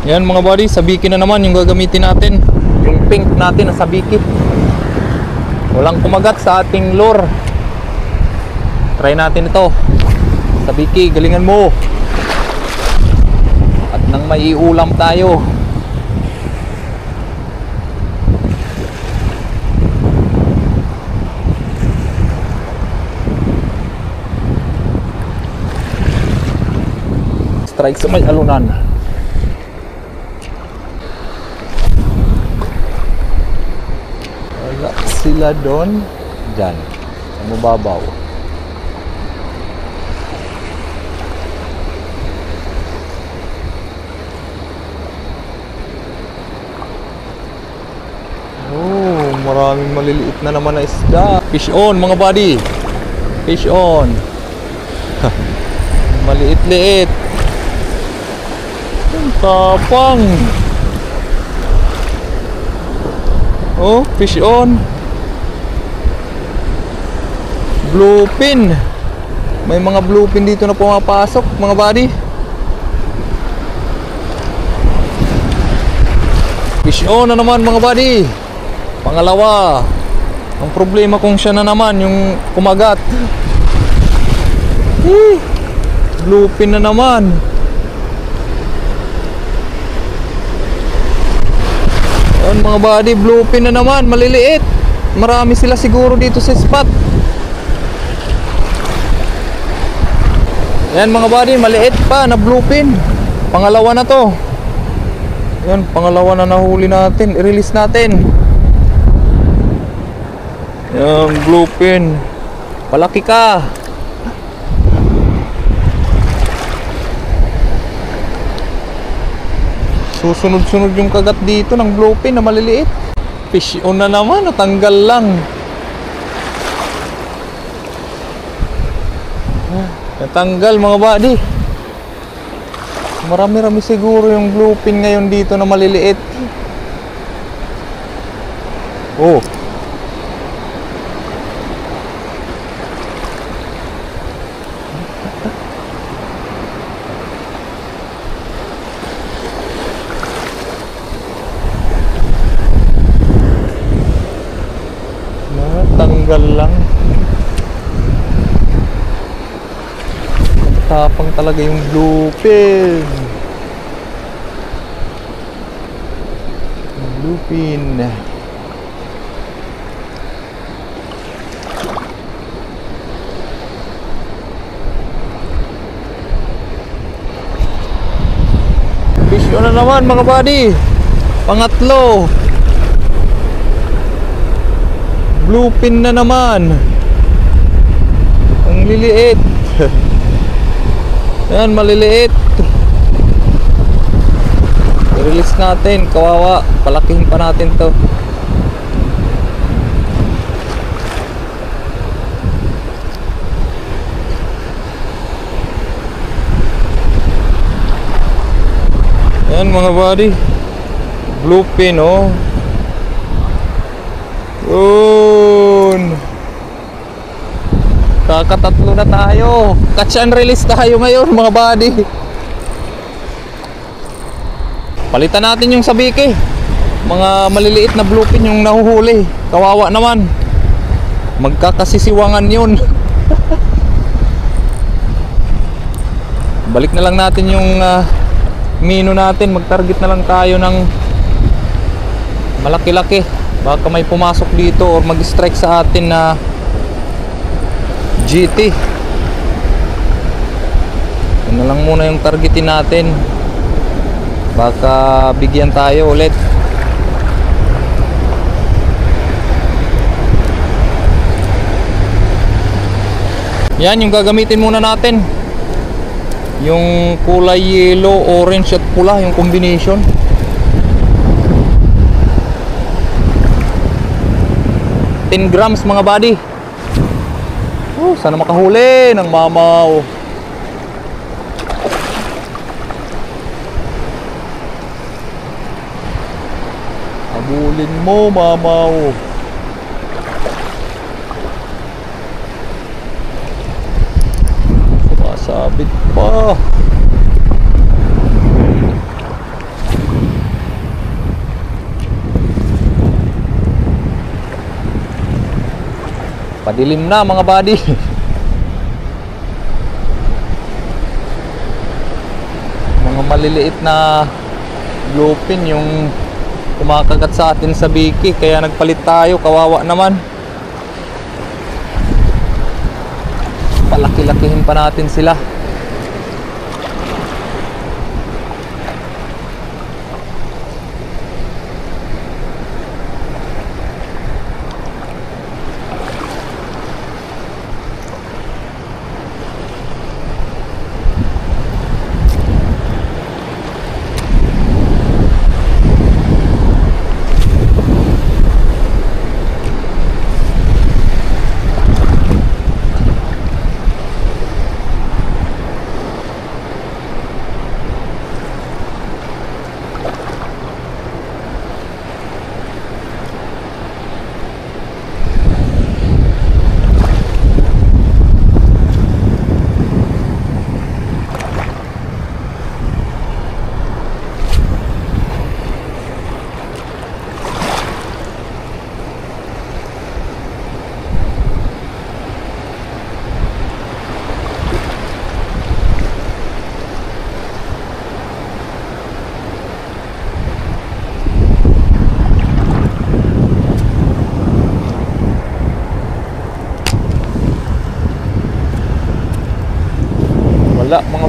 Yan mga buddy, sabiki na naman yung gagamitin natin. Yung pink natin na sabiki. Walang kumagat sa ating lure. Try natin ito. Sabiki, galingan mo. At nang may iulam tayo. Strike sa may alunan. Wala sila doon. Diyan sa mababaw. Oh, maraming maliliit na naman na isda. Fish on mga buddy. Fish on. Maliit-liit. Tapang. Oh, fish on. Bluefin. May mga bluefin dito na pumapasok mga buddy. Fish on na naman mga buddy. Pangalawa. Ang problema kung siya na naman yung kumagat. Bluefin na naman. Yan mga buddy, bluefin na naman, maliliit. Marami sila siguro dito sa spot. Yan mga buddy, maliit pa na bluefin. Pangalawa na to. Yan, pangalawa na nahuli natin. I-release natin. Yan, bluefin. Palaki ka. Susunod-sunod yung kagat dito ng bluefin na maliliit. Fish on na naman, natanggal lang. Natanggal mga buddy. Marami-rami siguro yung bluefin ngayon dito na maliliit. Oh. Tanggal lang. Tapang talaga yung bluefin. Bluefin. Fish on na naman mga buddy. Pangatlo. Bluefin na naman. Ang liliit. Yan, maliliit. I-release natin. Kawawa. Palakihin pa natin to. Yan mga buddy. Bluefin oh. Yun. Kakatatlo na tayo. Catch and release tayo ngayon mga buddy. Palitan natin yung sabiki. Mga maliliit na bluefin yung nahuhuli. Kawawa naman. Magkakasisiwangan yun. Balik na lang natin yung mino natin. Mag-target na lang tayo ng malaki-laki. Baka may pumasok dito or mag-strike sa atin na GT. Yan na lang muna yung targetin natin. Baka bigyan tayo ulit. Yan yung gagamitin muna natin. Yung kulay yellow, orange at pula, yung combination. $10 mga buddy. Oh, sana makahuli ng mamaw. Habulin mo mamaw. Sumasabit pa. Padilim na mga buddy. Mga maliliit na bluefin yung kumakagat sa atin sa biki, kaya nagpalit tayo, kawawa naman. Palaki-lakihin pa natin sila. Wala mga